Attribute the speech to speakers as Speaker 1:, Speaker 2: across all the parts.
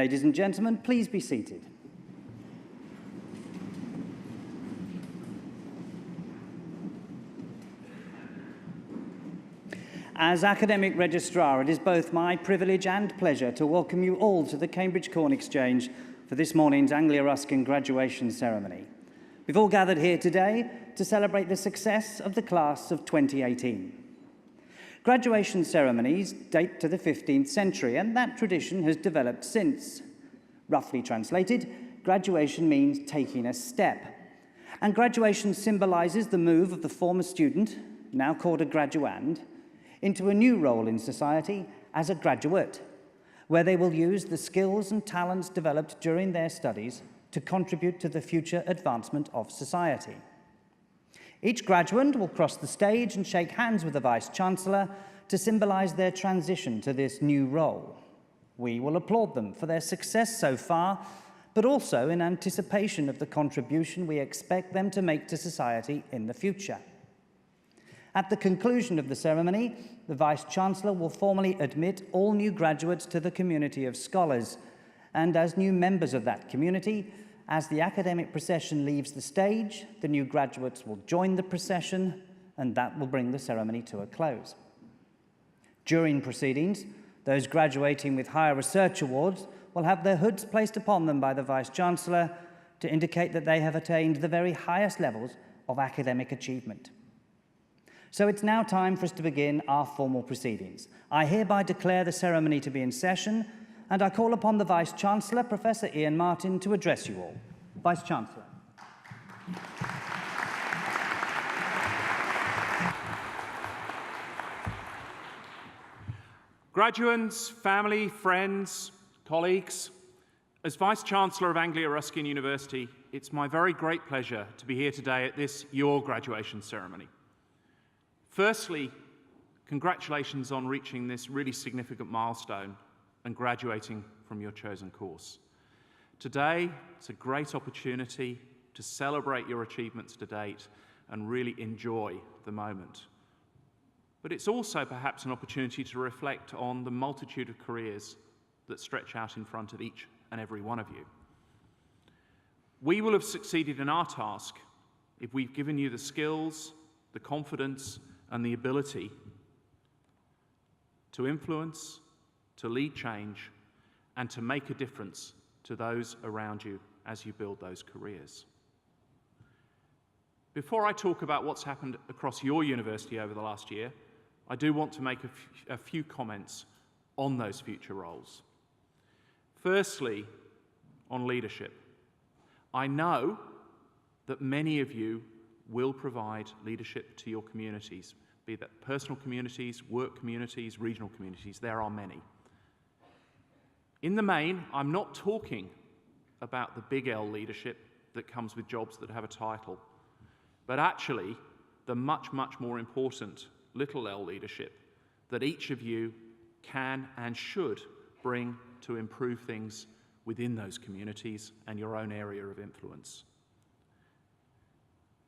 Speaker 1: Ladies and gentlemen, please be seated. As Academic Registrar, it is both my privilege and pleasure to welcome you all to the Cambridge Corn Exchange for this morning's Anglia Ruskin graduation ceremony. We've all gathered here today to celebrate the success of the class of 2018. Graduation ceremonies date to the 15th century, and that tradition has developed since. Roughly translated, graduation means taking a step. And graduation symbolises the move of the former student, now called a graduand, into a new role in society as a graduate, where they will use the skills and talents developed during their studies to contribute to the future advancement of society. Each graduate will cross the stage and shake hands with the Vice-chancellor to symbolise their transition to this new role. We will applaud them for their success so far, but also in anticipation of the contribution we expect them to make to society in the future. At the conclusion of the ceremony, the Vice-chancellor will formally admit all new graduates to the community of scholars, and as new members of that community, as the academic procession leaves the stage, the new graduates will join the procession, and that will bring the ceremony to a close. During proceedings, those graduating with higher research awards will have their hoods placed upon them by the Vice-chancellor to indicate that they have attained the very highest levels of academic achievement. So it's now time for us to begin our formal proceedings. I hereby declare the ceremony to be in session, and I call upon the Vice-chancellor, Professor Ian Martin, to address you all. Vice-chancellor.
Speaker 2: Graduates, family, friends, colleagues, as Vice-Chancellor of Anglia Ruskin University, it's my very great pleasure to be here today at this, your graduation ceremony. Firstly, congratulations on reaching this really significant milestone and graduating from your chosen course. Today, it's a great opportunity to celebrate your achievements to date and really enjoy the moment. But it's also perhaps an opportunity to reflect on the multitude of careers that stretch out in front of each and every one of you. We will have succeeded in our task if we've given you the skills, the confidence, and the ability to influence, to lead change, and to make a difference to those around you as you build those careers. Before I talk about what's happened across your university over the last year, I do want to make a few comments on those future roles. Firstly, on leadership. I know that many of you will provide leadership to your communities, be that personal communities, work communities, regional communities. There are many. In the main, I'm not talking about the big L leadership that comes with jobs that have a title, but actually the much, much more important little L leadership that each of you can and should bring to improve things within those communities and your own area of influence.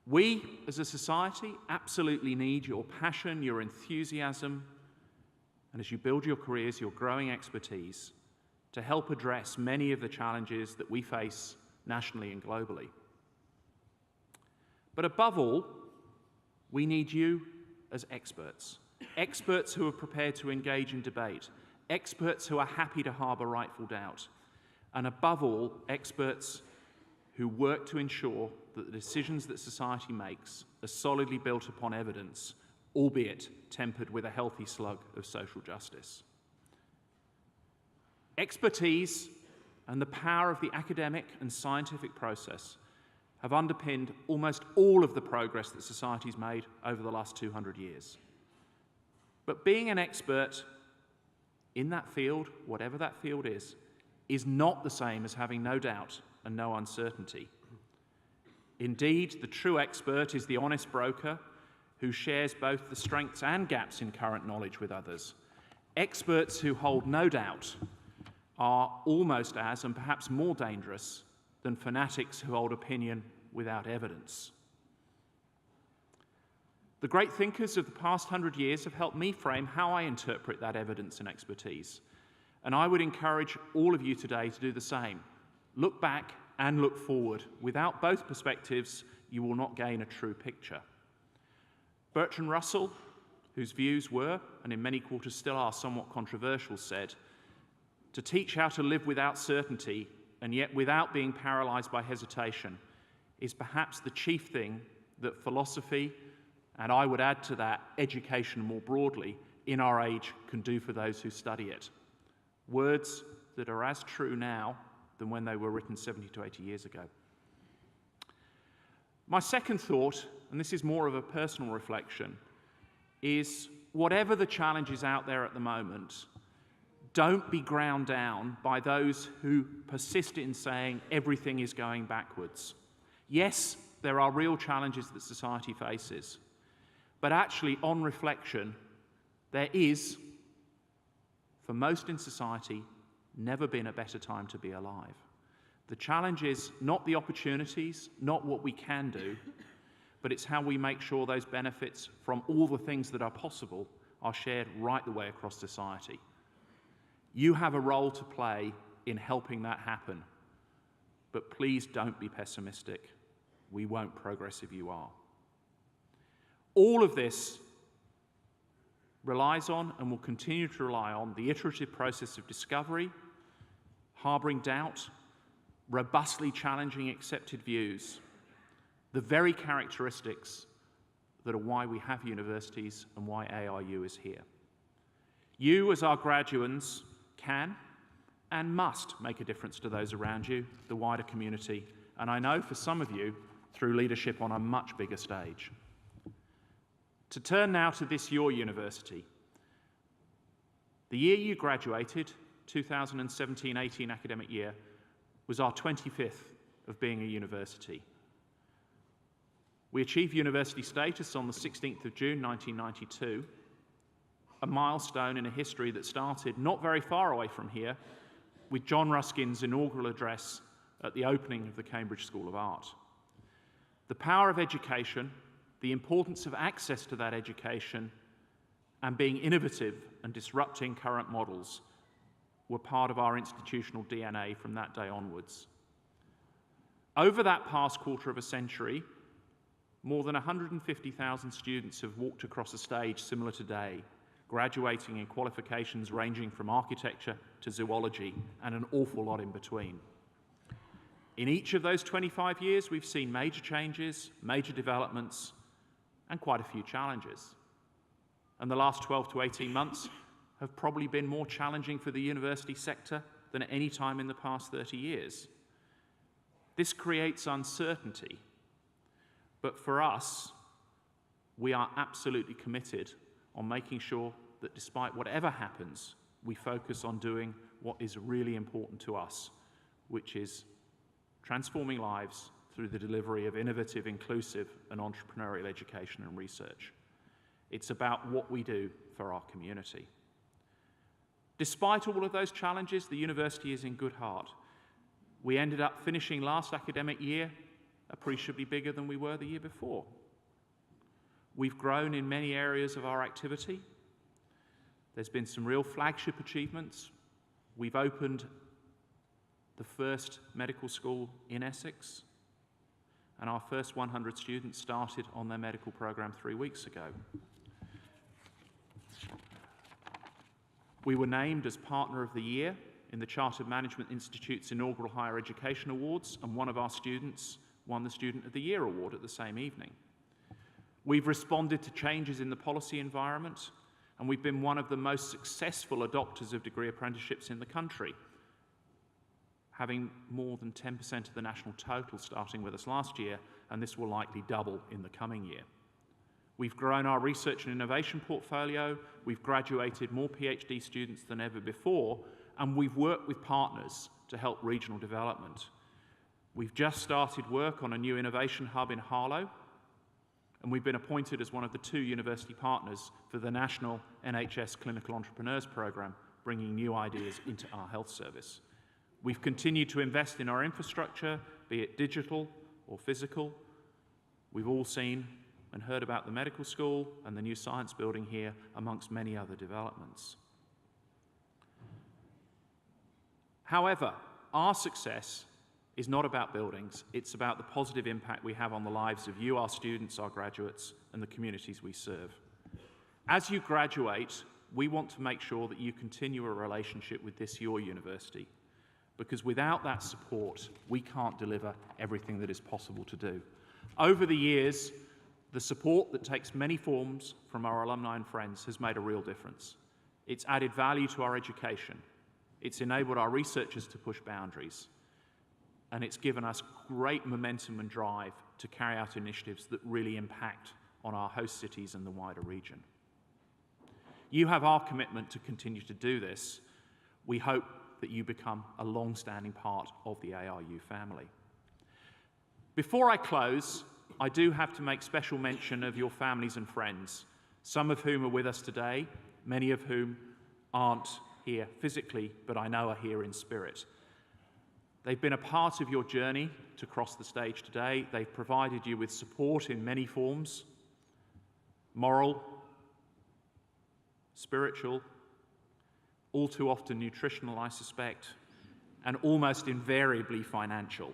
Speaker 2: We, as a society, absolutely need your passion, your enthusiasm, and as you build your careers, your growing expertise to help address many of the challenges that we face nationally and globally. But above all, we need you as experts. Experts who are prepared to engage in debate, experts who are happy to harbour rightful doubt, and above all, experts who work to ensure that the decisions that society makes are solidly built upon evidence, albeit tempered with a healthy slug of social justice. Expertise and the power of the academic and scientific process have underpinned almost all of the progress that society's made over the last 200 years. But being an expert in that field, whatever that field is not the same as having no doubt and no uncertainty. Indeed, the true expert is the honest broker who shares both the strengths and gaps in current knowledge with others. Experts who hold no doubt are almost as, and perhaps more dangerous, than fanatics who hold opinion without evidence. The great thinkers of the past 100 years have helped me frame how I interpret that evidence and expertise. And I would encourage all of you today to do the same. Look back and look forward. Without both perspectives, you will not gain a true picture. Bertrand Russell, whose views were, and in many quarters still are, somewhat controversial, said, "To teach how to live without certainty, and yet without being paralysed by hesitation, is perhaps the chief thing that philosophy, and I would add to that, education more broadly, in our age can do for those who study it." Words that are as true now than when they were written 70 to 80 years ago. My second thought, and this is more of a personal reflection, is whatever the challenges out there at the moment, don't be ground down by those who persist in saying everything is going backwards. Yes, there are real challenges that society faces. But actually, on reflection, there is, for most in society, never been a better time to be alive. The challenge is not the opportunities, not what we can do, but it's how we make sure those benefits from all the things that are possible are shared right the way across society. You have a role to play in helping that happen, but please don't be pessimistic. We won't progress if you are. All of this relies on and will continue to rely on the iterative process of discovery, harbouring doubt, robustly challenging accepted views, the very characteristics that are why we have universities and why ARU is here. You, as our graduates, can and must make a difference to those around you, the wider community, and I know for some of you, through leadership on a much bigger stage. To turn now to this, your university. The year you graduated, 2017-18 academic year, was our 25th of being a university. We achieved university status on the 16th of June 1992, a milestone in a history that started not very far away from here with John Ruskin's inaugural address at the opening of the Cambridge School of Art. The power of education, the importance of access to that education, and being innovative and disrupting current models were part of our institutional DNA from that day onwards. Over that past quarter of a century, more than 150,000 students have walked across a stage similar to today, graduating in qualifications ranging from architecture to zoology and an awful lot in between. In each of those 25 years, we've seen major changes, major developments, and quite a few challenges. And the last 12 to 18 months have probably been more challenging for the university sector than at any time in the past 30 years. This creates uncertainty, but for us, we are absolutely committed on making sure that despite whatever happens, we focus on doing what is really important to us, which is transforming lives through the delivery of innovative, inclusive, and entrepreneurial education and research. It's about what we do for our community. Despite all of those challenges, the university is in good heart. We ended up finishing last academic year appreciably bigger than we were the year before. We've grown in many areas of our activity. There's been some real flagship achievements. We've opened the first medical school in Essex, and our first 100 students started on their medical program 3 weeks ago. We were named as Partner of the Year in the Chartered Management Institute's inaugural Higher Education Awards, and one of our students won the Student of the Year award at the same evening. We've responded to changes in the policy environment, and we've been one of the most successful adopters of degree apprenticeships in the country, having more than 10% of the national total starting with us last year, and this will likely double in the coming year. We've grown our research and innovation portfolio, we've graduated more PhD students than ever before, and we've worked with partners to help regional development. We've just started work on a new innovation hub in Harlow, and we've been appointed as one of the 2 university partners for the National NHS Clinical Entrepreneurs Programme, bringing new ideas into our health service. We've continued to invest in our infrastructure, be it digital or physical. We've all seen and heard about the medical school and the new science building here, amongst many other developments. However, our success is not about buildings, it's about the positive impact we have on the lives of you, our students, our graduates, and the communities we serve. As you graduate, we want to make sure that you continue a relationship with this, your university, because without that support, we can't deliver everything that is possible to do. Over the years, the support that takes many forms from our alumni and friends has made a real difference. It's added value to our education. It's enabled our researchers to push boundaries. And it's given us great momentum and drive to carry out initiatives that really impact on our host cities and the wider region. You have our commitment to continue to do this. We hope that you become a long-standing part of the ARU family. Before I close, I do have to make special mention of your families and friends, some of whom are with us today, many of whom aren't here physically, but I know are here in spirit. They've been a part of your journey to cross the stage today. They've provided you with support in many forms: moral, spiritual, all too often nutritional, I suspect, and almost invariably financial.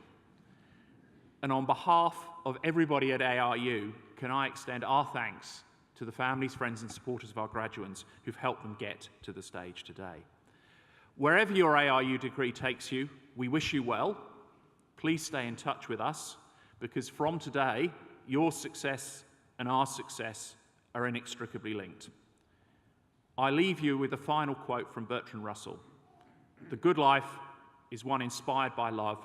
Speaker 2: And on behalf of everybody at ARU, can I extend our thanks to the families, friends and supporters of our graduates who've helped them get to the stage today. Wherever your ARU degree takes you, we wish you well. Please stay in touch with us, because from today, your success and our success are inextricably linked. I leave you with a final quote from Bertrand Russell: "The good life is one inspired by love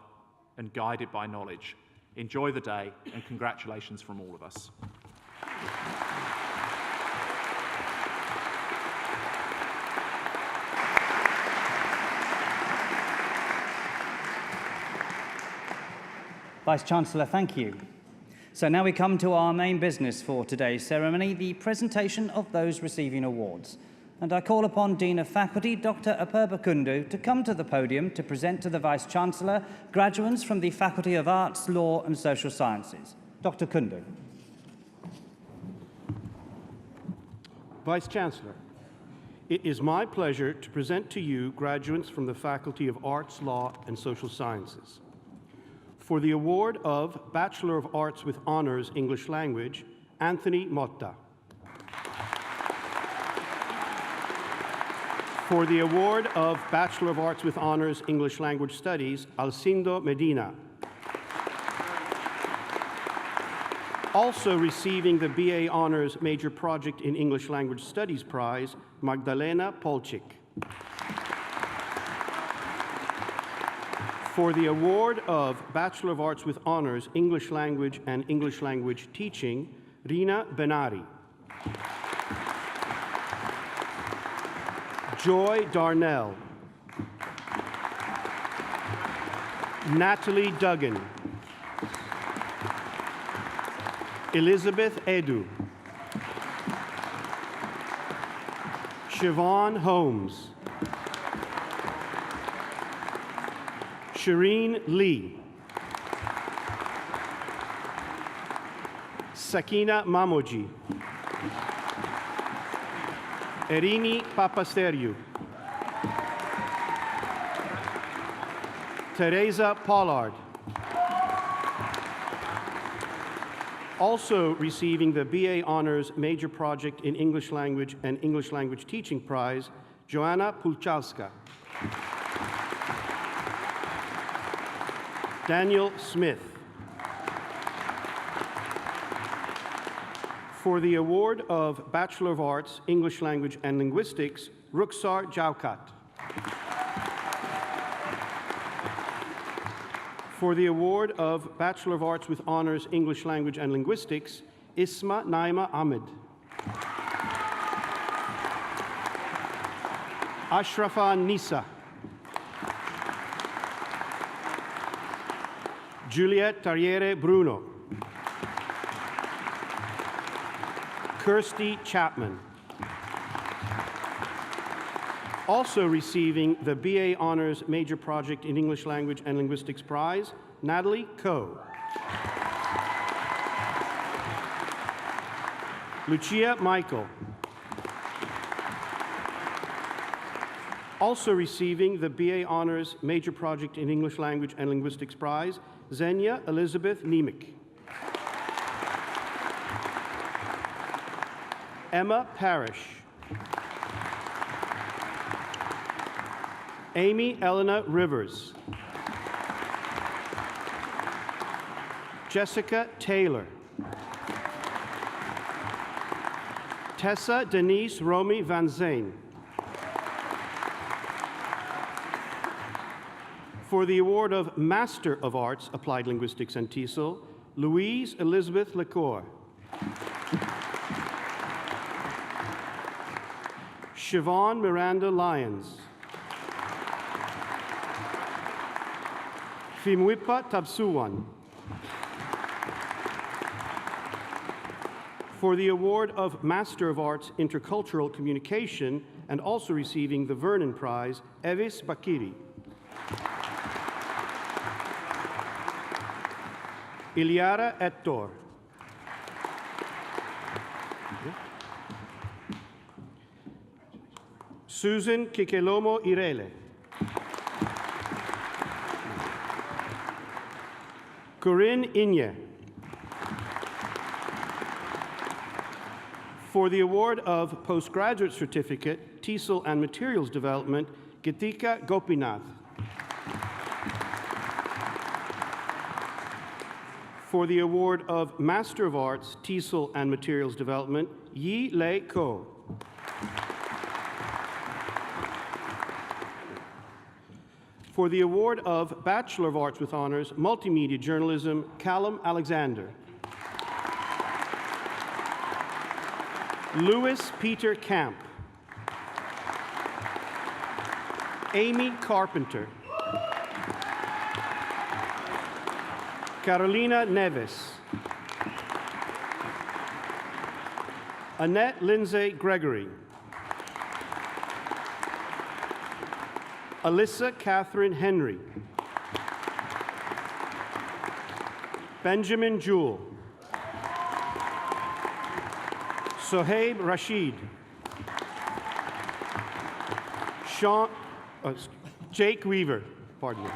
Speaker 2: and guided by knowledge." Enjoy the day, and congratulations from all of us.
Speaker 1: Vice-Chancellor, thank you. So now we come to our main business for today's ceremony, the presentation of those receiving awards. And I call upon Dean of Faculty, Dr. Apurba Kundu, to come to the podium to present to the Vice-Chancellor graduates from the Faculty of Arts, Law and Social Sciences. Dr. Kundu.
Speaker 3: Vice-Chancellor, it is my pleasure to present to you graduates from the Faculty of Arts, Law and Social Sciences. For the award of Bachelor of Arts with Honors English Language, Anthony Motta. For the award of Bachelor of Arts with Honors English Language Studies, Alcindo Medina. Also receiving the BA Honors Major Project in English Language Studies Prize, Magdalena Polchik. For the award of Bachelor of Arts with Honors English Language and English Language Teaching, Rina Benari. Joy Darnell. Natalie Duggan. Elizabeth Edu. Siobhan Holmes. Shireen Lee. Sakina Mamoji. Erini Papasteriou. Teresa Pollard. Also receiving the BA Honors Major Project in English Language and English Language Teaching Prize, Joanna Pulchowska. Daniel Smith. For the award of Bachelor of Arts, English Language and Linguistics, Ruksar Jaukat. For the award of Bachelor of Arts with Honors, English Language and Linguistics, Isma Naima Ahmed. Ashrafa Nisa. Juliet Tarriere Bruno. Kirsty Chapman. Also receiving the BA Honors Major Project in English Language and Linguistics Prize, Natalie Coe. Lucia Michael. Also receiving the BA Honors Major Project in English Language and Linguistics Prize, Xenia Elizabeth Niemick. Emma Parrish. Amy Elena Rivers. Jessica Taylor. Tessa Denise Romy Van Zane. For the award of Master of Arts, Applied Linguistics and TESOL, Louise Elizabeth Lecour. Siobhan Miranda Lyons. Fimwipa Tabsuwan. For the award of Master of Arts Intercultural Communication and also receiving the Vernon Prize, Evis Bakiri. Iliara Ettor. Susan Kikelomo Irele. Corinne Inye. For the award of Postgraduate Certificate, TESOL and Materials Development, Gitika Gopinath. For the award of Master of Arts, TESOL and Materials Development, Yi Lei Ko. For the award of Bachelor of Arts with Honors, Multimedia Journalism, Callum Alexander. Louis Peter Camp. Amy Carpenter. Carolina Neves. Annette Lindsay Gregory. Alyssa Catherine Henry. Benjamin Jewell. Sohaib Rashid. Jake Weaver, pardon me.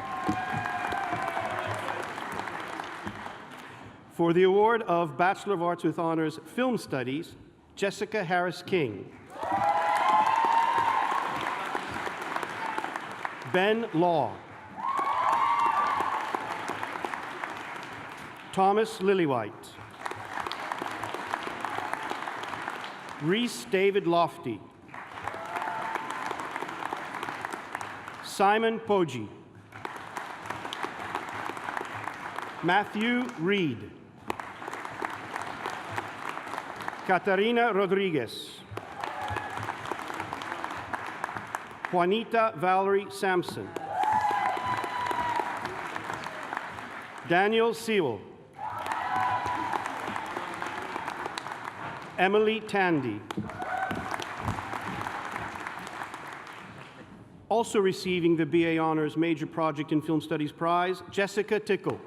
Speaker 3: For the award of Bachelor of Arts with Honors, Film Studies, Jessica Harris King. Ben Law. Thomas Lillywhite. Reese David Lofty. Simon Poggi. Matthew Reed. Catarina Rodriguez. Juanita Valerie Sampson. Daniel Sewell. Emily Tandy. Also receiving the BA Honors Major Project in Film Studies Prize, Jessica Tickle.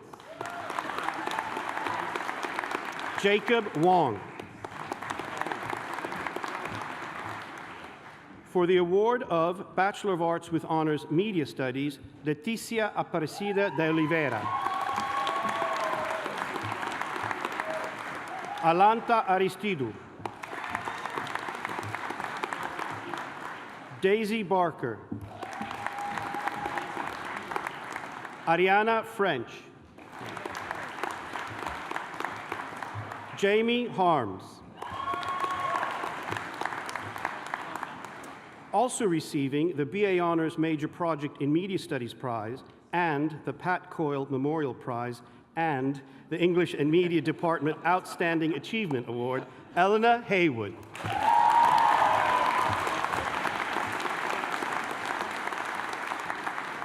Speaker 3: Jacob Wong. For the award of Bachelor of Arts with Honors Media Studies, Leticia Aparecida de Oliveira. Alanta Aristidu. Daisy Barker. Ariana French. Jamie Harms. Also receiving the BA Honors Major Project in Media Studies Prize and the Pat Coyle Memorial Prize and the English and Media Department Outstanding Achievement Award, Elena Haywood.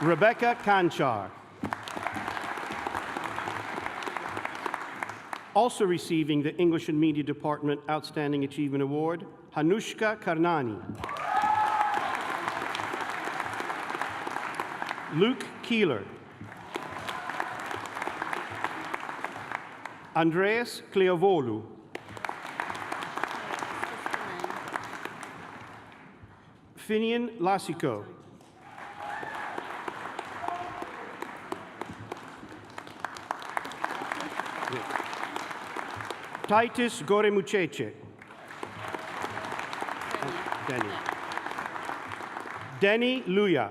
Speaker 3: Rebecca Kanchar. Also receiving the English and Media Department Outstanding Achievement Award, Hanushka Karnani. Luke Keeler. Andreas Cleovolu. Finian Lassico. Titus Goremucheche. Denny. Denny Luya.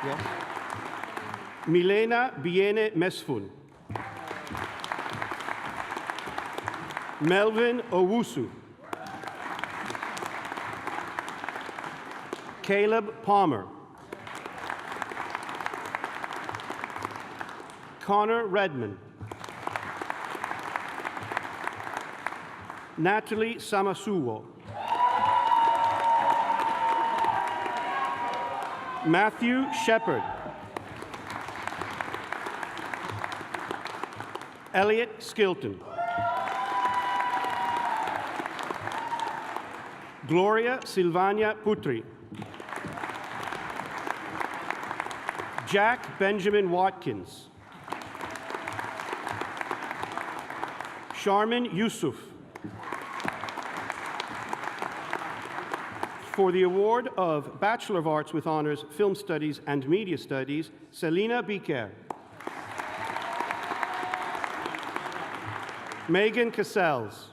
Speaker 3: Yes. Milena Biene Mesfun. Melvin Owusu. Caleb Palmer. Connor Redmond. Natalie Samasuwo. Matthew Shepard. Elliot Skilton. Gloria Silvania Putri. Jack Benjamin Watkins. Sharmin Yusuf. For the award of Bachelor of Arts with Honors, Film Studies and Media Studies, Selina Biker. Megan Cassells.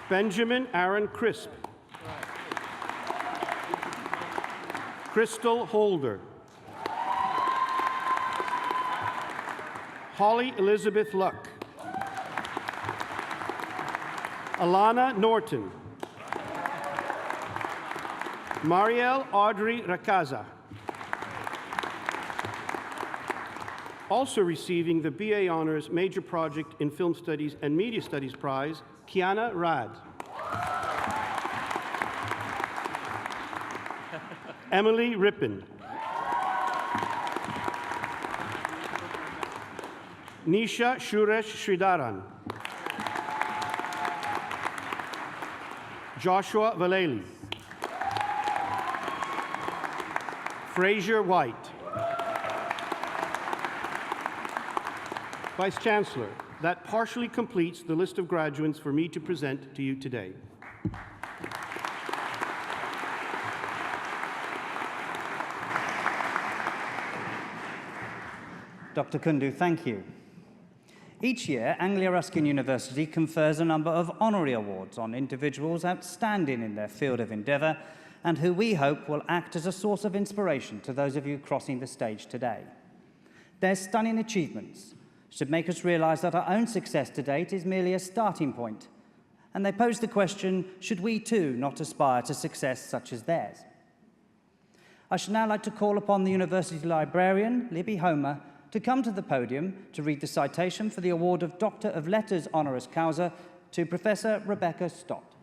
Speaker 3: Benjamin Aaron Crisp. Crystal Holder. Holly Elizabeth Luck. Alana Norton. Marielle Audrey Racaza. Also receiving the BA Honors Major Project in Film Studies and Media Studies Prize, Kiana Rad. Emily Rippin. Nisha Shuresh Sridharan. Joshua Valeli. Fraser White. Vice-Chancellor, that partially completes the list of graduates for me to present to you today.
Speaker 1: Dr. Kundu, thank you. Each year, Anglia Ruskin University confers a number of honorary awards on individuals outstanding in their field of endeavour and who we hope will act as a source of inspiration to those of you crossing the stage today. Their stunning achievements should make us realise that our own success to date is merely a starting point, and they pose the question, should we too not aspire to success such as theirs? I should now like to call upon the University Librarian, Libby Homer, to come to the podium to read the citation for the award of Doctor of Letters honoris causa to Professor Rebecca Stott.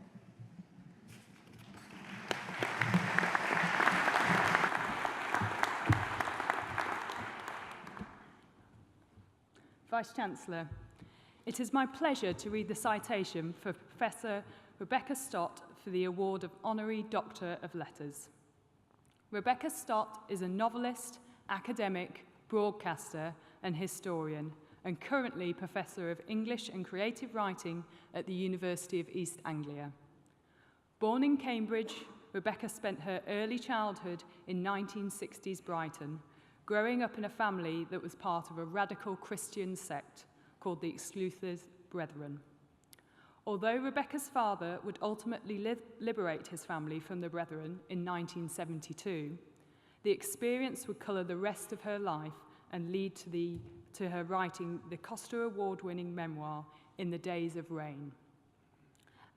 Speaker 4: Vice-Chancellor, it is my pleasure to read the citation for Professor Rebecca Stott for the award of Honorary Doctor of Letters. Rebecca Stott is a novelist, academic, broadcaster and historian, and currently Professor of English and Creative Writing at the University of East Anglia. Born in Cambridge, Rebecca spent her early childhood in 1960s Brighton, growing up in a family that was part of a radical Christian sect called the Exclusive Brethren. Although Rebecca's father would ultimately liberate his family from the Brethren in 1972, the experience would colour the rest of her life and lead to her writing the Costa Award-winning memoir, In the Days of Rain.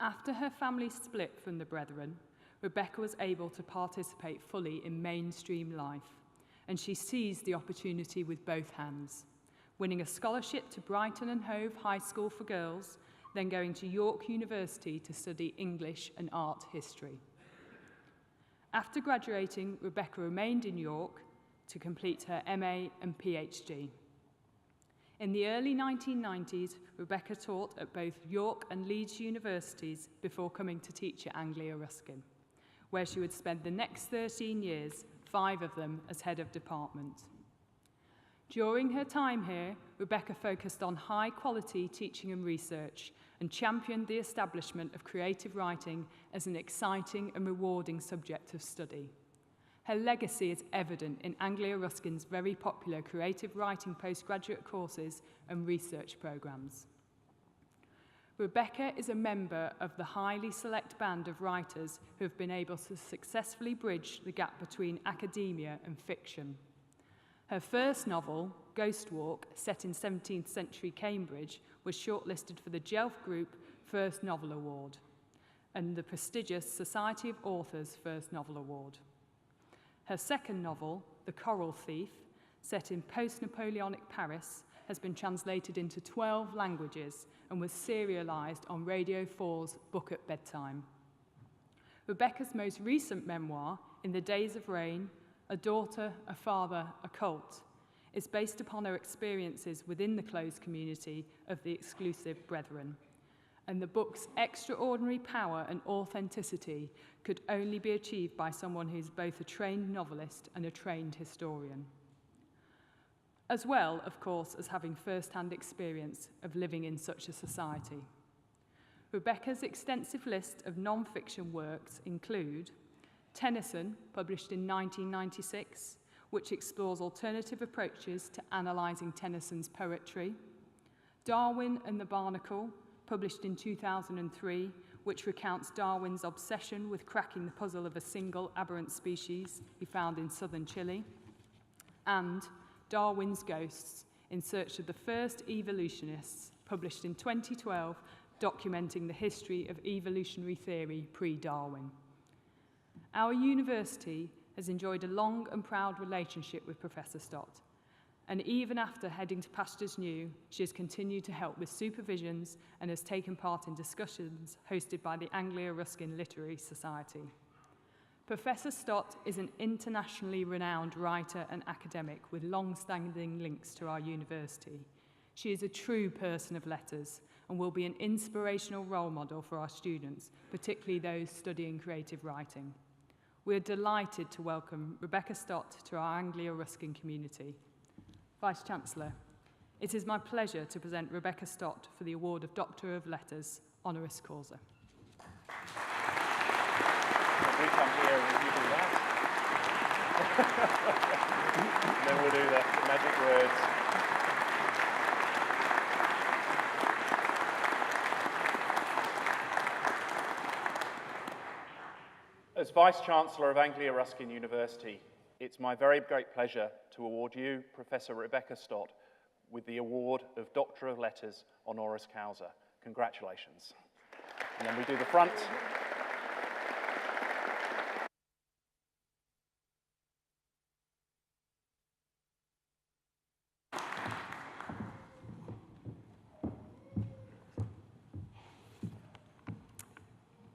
Speaker 4: After her family split from the Brethren, Rebecca was able to participate fully in mainstream life, and she seized the opportunity with both hands, winning a scholarship to Brighton and Hove High School for Girls, then going to York University to study English and art history. After graduating, Rebecca remained in York to complete her MA and PhD. In the early 1990s, Rebecca taught at both York and Leeds universities before coming to teach at Anglia Ruskin, where she would spend the next 13 years, 5 of them as head of department. During her time here, Rebecca focused on high-quality teaching and research and championed the establishment of creative writing as an exciting and rewarding subject of study. Her legacy is evident in Anglia Ruskin's very popular creative writing postgraduate courses and research programs. Rebecca is a member of the highly select band of writers who have been able to successfully bridge the gap between academia and fiction. Her first novel, Ghost Walk, set in 17th century Cambridge, was shortlisted for the Jelf Group First Novel Award and the prestigious Society of Authors First Novel Award. Her second novel, The Coral Thief, set in post-Napoleonic Paris, has been translated into 12 languages and was serialised on Radio 4's Book at Bedtime. Rebecca's most recent memoir, In the Days of Rain, A Daughter, a Father, a Cult, is based upon her experiences within the closed community of the Exclusive Brethren, and the book's extraordinary power and authenticity could only be achieved by someone who's both a trained novelist and a trained historian. As well, of course, as having first-hand experience of living in such a society. Rebecca's extensive list of non-fiction works include Tennyson, published in 1996, which explores alternative approaches to analysing Tennyson's poetry, Darwin and the Barnacle, published in 2003, which recounts Darwin's obsession with cracking the puzzle of a single aberrant species he found in southern Chile, and Darwin's Ghosts, in search of the first evolutionists, published in 2012, documenting the history of evolutionary theory pre-Darwin. Our university has enjoyed a long and proud relationship with Professor Stott, and even after heading to Pastures New, she has continued to help with supervisions and has taken part in discussions hosted by the Anglia Ruskin Literary Society. Professor Stott is an internationally renowned writer and academic with long-standing links to our university. She is a true person of letters and will be an inspirational role model for our students, particularly those studying creative writing. We are delighted to welcome Rebecca Stott to our Anglia Ruskin community. Vice-chancellor, it is my pleasure to present Rebecca Stott for the award of Doctor of Letters, honoris causa.
Speaker 2: We come here and you do that. And then we'll do the magic words. As Vice-Chancellor of Anglia Ruskin University, it's my very great pleasure to award you, Professor Rebecca Stott, with the award of Doctor of Letters honoris causa. Congratulations. And then we do the front.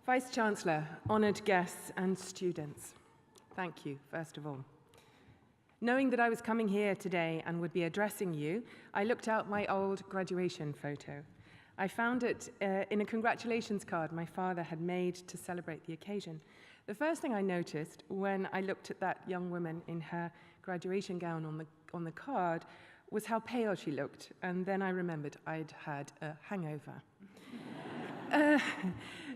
Speaker 5: Vice-Chancellor, honoured guests and students, thank you, first of all. Knowing that I was coming here today and would be addressing you, I looked out my old graduation photo. I found it in a congratulations card my father had made to celebrate the occasion. The first thing I noticed when I looked at that young woman in her graduation gown on the card was how pale she looked, and then I remembered I'd had a hangover.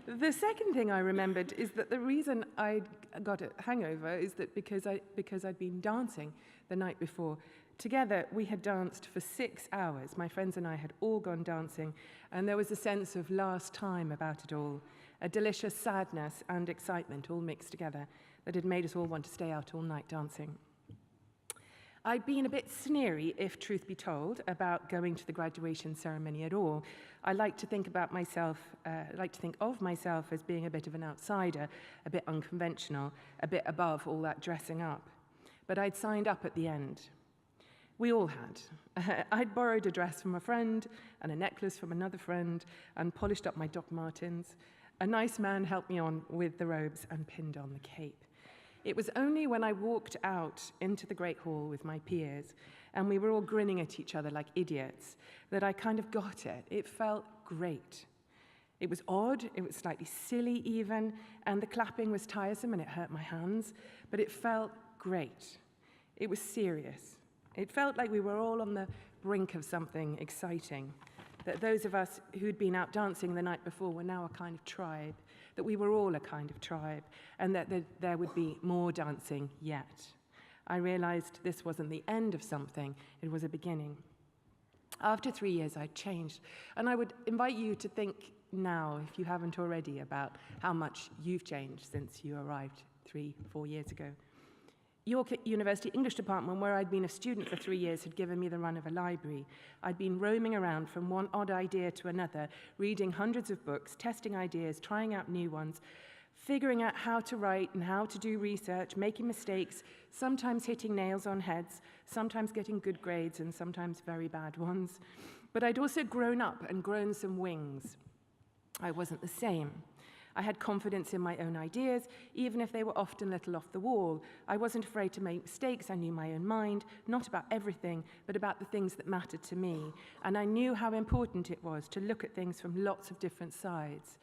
Speaker 5: The second thing I remembered is that the reason I got a hangover is that because I'd been dancing the night before. Together, we had danced for 6 hours. My friends and I had all gone dancing, and there was a sense of last time about it all, a delicious sadness and excitement all mixed together that had made us all want to stay out all night dancing. I'd been a bit sneery, if truth be told, about going to the graduation ceremony at all. I like to think of myself as being a bit of an outsider, a bit unconventional, a bit above all that dressing up. But I'd signed up at the end. We all had. I'd borrowed a dress from a friend and a necklace from another friend and polished up my Doc Martens. A nice man helped me on with the robes and pinned on the cape. It was only when I walked out into the Great Hall with my peers and we were all grinning at each other like idiots that I kind of got it. It felt great. It was odd, it was slightly silly even, and the clapping was tiresome and it hurt my hands, but it felt great. It was serious. It felt like we were all on the brink of something exciting, that those of us who'd been out dancing the night before were now a kind of tribe, that we were all a kind of tribe, and that there would be more dancing yet. I realized this wasn't the end of something, it was a beginning. After 3 years, I'd changed, and I would invite you to think now, if you haven't already, about how much you've changed since you arrived 3-4 years ago. York University English Department, where I'd been a student for 3 years, had given me the run of a library. I'd been roaming around from one odd idea to another, reading hundreds of books, testing ideas, trying out new ones, figuring out how to write and how to do research, making mistakes, sometimes hitting nails on heads, sometimes getting good grades and sometimes very bad ones. But I'd also grown up and grown some wings. I wasn't the same. I had confidence in my own ideas, even if they were often a little off the wall. I wasn't afraid to make mistakes. I knew my own mind, not about everything, but about the things that mattered to me. And I knew how important it was to look at things from lots of different sides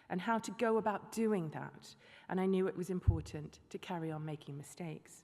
Speaker 5: and how to go about doing that. And I knew it was important to carry on making mistakes.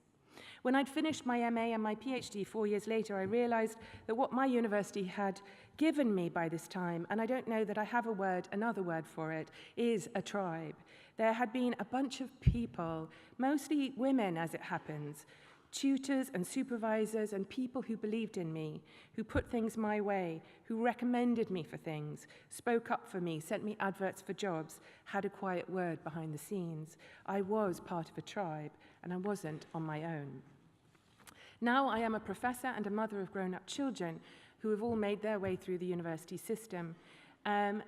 Speaker 5: When I'd finished my MA and my PhD 4 years later, I realized that what my university had given me by this time, and I don't know that I have another word for it, is a tribe. There had been a bunch of people, mostly women as it happens, tutors and supervisors and people who believed in me, who put things my way, who recommended me for things, spoke up for me, sent me adverts for jobs, had a quiet word behind the scenes. I was part of a tribe, and I wasn't on my own. Now I am a professor and a mother of grown-up children who have all made their way through the university system. And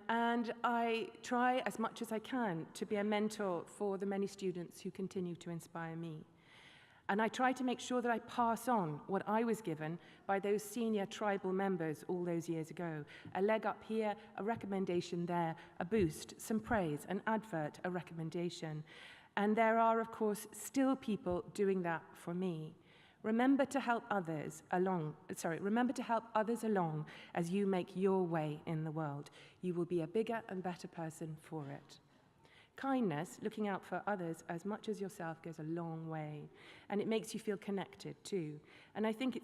Speaker 5: I try as much as I can to be a mentor for the many students who continue to inspire me. And I try to make sure that I pass on what I was given by those senior tribal members all those years ago. A leg up here, a recommendation there, a boost, some praise, an advert, a recommendation. And there are, of course, still people doing that for me. Remember to help others along as you make your way in the world. You will be a bigger and better person for it. Kindness, looking out for others as much as yourself, goes a long way, and it makes you feel connected too. And I think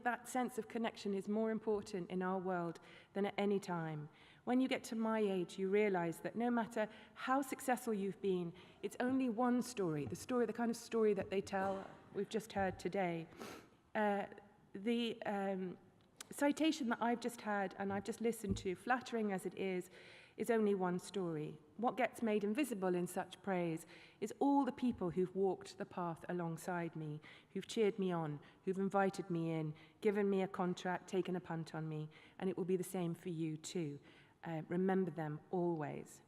Speaker 5: that sense of connection is more important in our world than at any time. When you get to my age, you realize that no matter how successful you've been, it's only one story, the kind of story that they tell, we've just heard today. The citation that I've just had and I've just listened to, flattering as it is only one story. What gets made invisible in such praise is all the people who've walked the path alongside me, who've cheered me on, who've invited me in, given me a contract, taken a punt on me, and it will be the same for you too. Remember them always.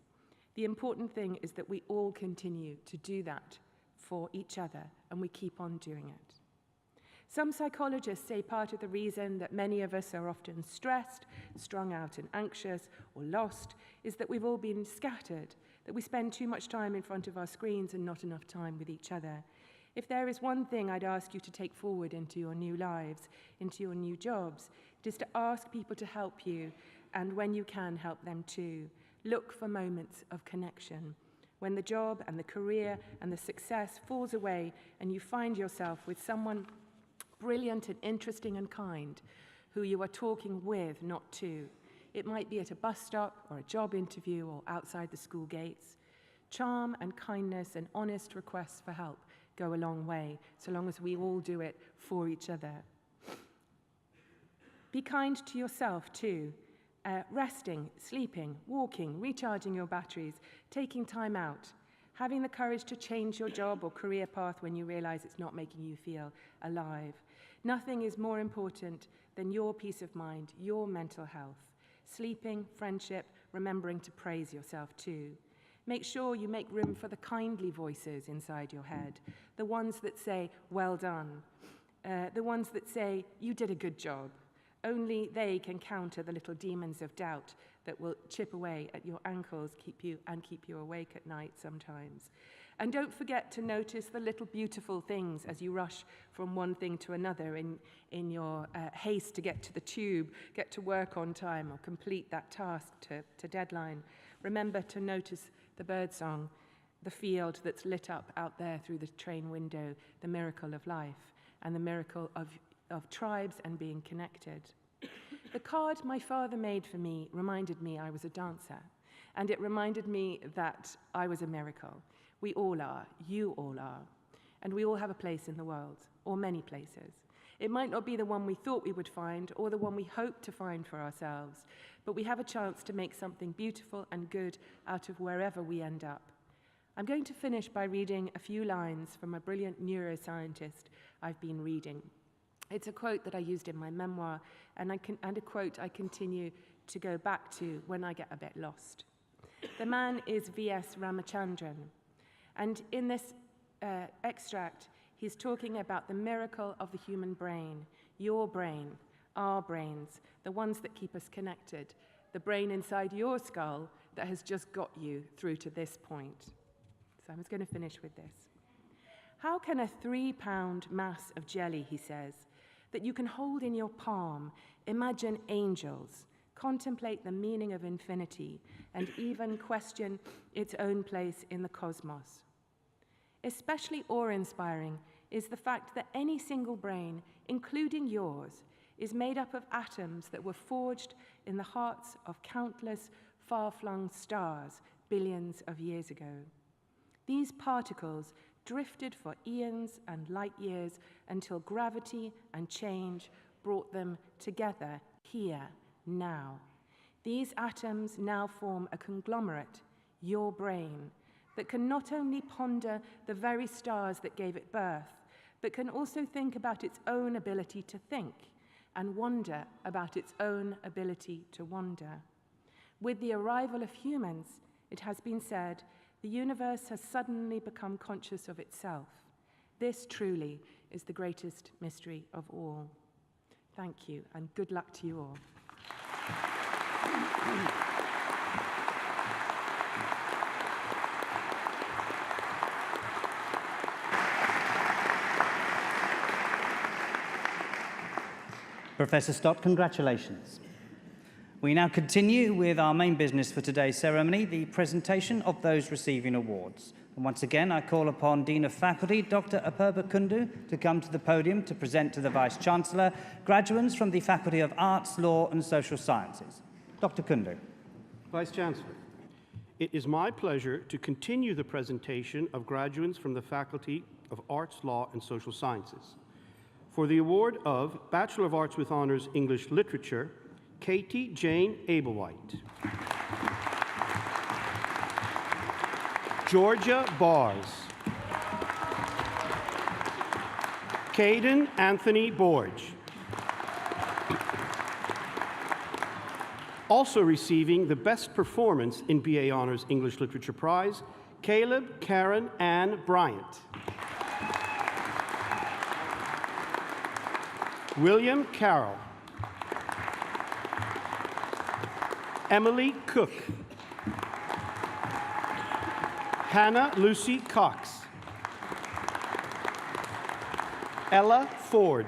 Speaker 5: The important thing is that we all continue to do that for each other, and we keep on doing it. Some psychologists say part of the reason that many of us are often stressed, strung out and anxious, or lost is that we've all been scattered, that we spend too much time in front of our screens and not enough time with each other. If there is one thing I'd ask you to take forward into your new lives, into your new jobs, it is to ask people to help you, and when you can, help them too. Look for moments of connection. When the job and the career and the success falls away and you find yourself with someone brilliant and interesting and kind who you are talking with, not to. It might be at a bus stop or a job interview or outside the school gates. Charm and kindness and honest requests for help go a long way, so long as we all do it for each other. Be kind to yourself too. Resting, sleeping, walking, recharging your batteries, taking time out, having the courage to change your job or career path when you realize it's not making you feel alive. Nothing is more important than your peace of mind, your mental health. Sleeping, friendship, remembering to praise yourself too. Make sure you make room for the kindly voices inside your head, the ones that say, well done, the ones that say, you did a good job. Only they can counter the little demons of doubt that will chip away at your ankles, keep you awake at night sometimes. And don't forget to notice the little beautiful things as you rush from one thing to another in your haste to get to the tube, get to work on time, or complete that task to deadline. Remember to notice the birdsong, the field that's lit up out there through the train window, the miracle of life, and the miracle of tribes and being connected. The card my father made for me reminded me I was a dancer, and it reminded me that I was a miracle. We all are, you all are, and we all have a place in the world, or many places. It might not be the one we thought we would find, or the one we hoped to find for ourselves, but we have a chance to make something beautiful and good out of wherever we end up. I'm going to finish by reading a few lines from a brilliant neuroscientist I've been reading. It's a quote that I used in my memoir, and a quote I continue to go back to when I get a bit lost. The man is V.S. Ramachandran, and in this extract, he's talking about the miracle of the human brain, your brain, our brains, the ones that keep us connected, the brain inside your skull that has just got you through to this point. So I'm just going to finish with this. How can a 3-pound mass of jelly, he says, that you can hold in your palm, imagine angels, contemplate the meaning of infinity, and even question its own place in the cosmos? Especially awe-inspiring is the fact that any single brain, including yours, is made up of atoms that were forged in the hearts of countless far-flung stars billions of years ago. These particles drifted for eons and light years until gravity and change brought them together here, now. These atoms now form a conglomerate, your brain, that can not only ponder the very stars that gave it birth, but can also think about its own ability to think and wonder about its own ability to wander. With the arrival of humans, it has been said, the universe has suddenly become conscious of itself. This truly is the greatest mystery of all. Thank you, and good luck to you all.
Speaker 1: Professor Stott, congratulations. We now continue with our main business for today's ceremony, the presentation of those receiving awards. And once again, I call upon Dean of Faculty, Dr. Apurva Kundu, to come to the podium to present to the Vice-chancellor graduates from the Faculty of Arts, Law and Social Sciences. Dr. Kundu.
Speaker 3: Vice-chancellor, it is my pleasure to continue the presentation of graduates from the Faculty of Arts, Law and Social Sciences. For the award of Bachelor of Arts with Honours English Literature, Katie Jane Ablewhite. Georgia Bars. Caden Anthony Borge. Also receiving the Best Performance in BA Honours English Literature Prize, Caleb Karen Ann Bryant. William Carroll. Emily Cook. Hannah Lucy Cox. Ella Ford.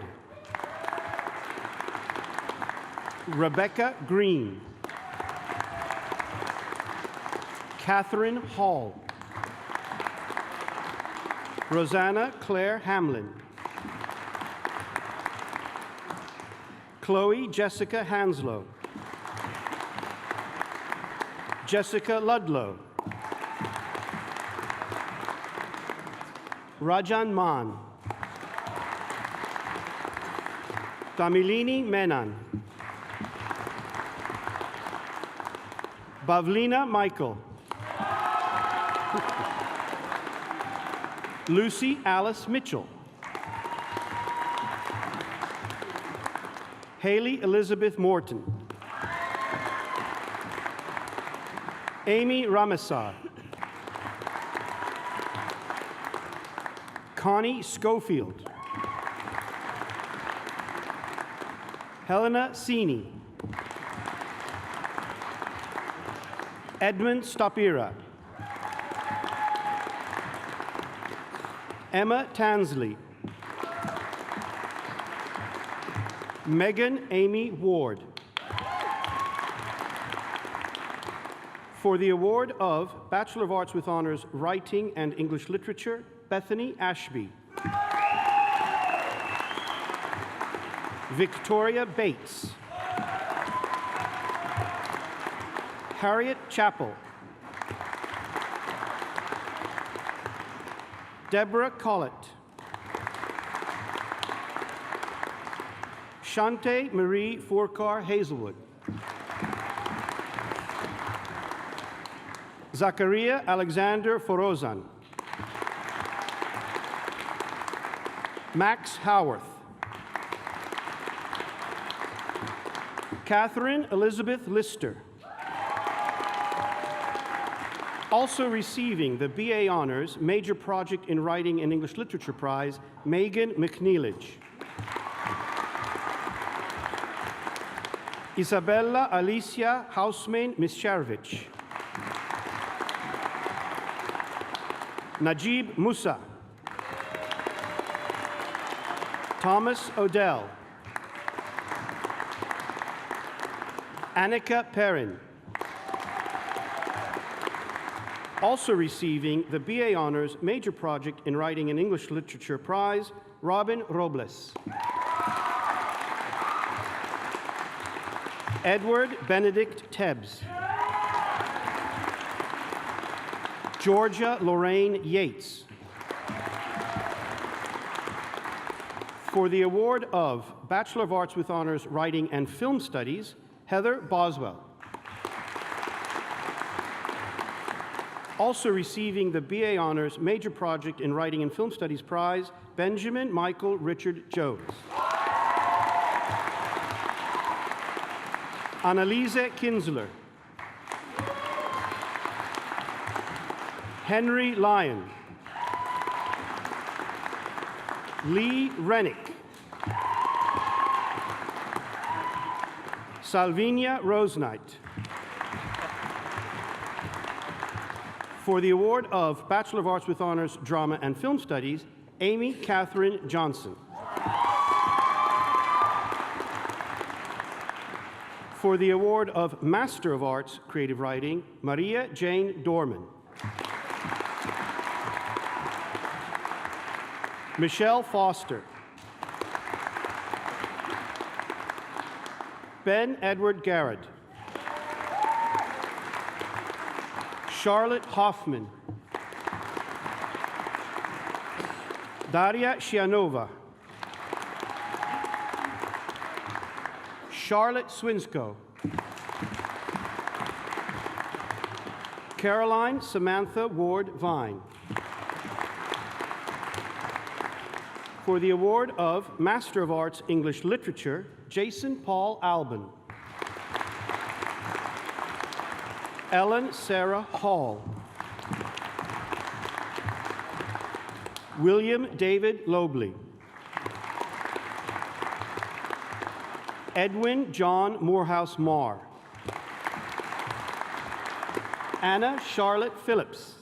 Speaker 3: Rebecca Green. Catherine Hall. Rosanna Claire Hamlin. Chloe Jessica Hanslow. Jessica Ludlow. Rajan Man. Tamilini Menon. Bavlina Michael. Lucy Alice Mitchell. Haley Elizabeth Morton. Amy Ramasar. Connie Schofield. Helena Sini. Edmund Stopira. Emma Tansley. Megan Amy Ward. For the award of Bachelor of Arts with Honours Writing and English Literature, Bethany Ashby. Victoria Bates. Harriet Chappell. Deborah Collett. Shante Marie Fourcar Hazelwood. Zachariah Alexander Forozan. Max Howarth. Catherine Elizabeth Lister. Also receiving the BA Honours Major Project in Writing and English Literature Prize, Megan McNeilage. Isabella Alicia Hausman Mischarevich. Najib Musa, Thomas Odell, Annika Perrin. Also receiving the BA Honors Major Project in Writing and English Literature Prize, Robin Robles. Edward Benedict Tebbs. Georgia Lorraine Yates. For the award of Bachelor of Arts with Honors Writing and Film Studies, Heather Boswell. Also receiving the BA Honors Major Project in Writing and Film Studies Prize, Benjamin Michael Richard Jones. Annalise Kinsler. Henry Lyon. Lee Rennick. Salvinia Roseknight. For the award of Bachelor of Arts with Honors Drama and Film Studies, Amy Catherine Johnson. For the award of Master of Arts Creative Writing, Maria Jane Dorman. Michelle Foster. Ben Edward Garrett. Charlotte Hoffman. Daria Shianova. Charlotte Swinsko. Caroline Samantha Ward Vine. For the award of Master of Arts English Literature, Jason Paul Albin. Ellen Sarah Hall. William David Lobley. Edwin John Morehouse Marr. Anna Charlotte Phillips.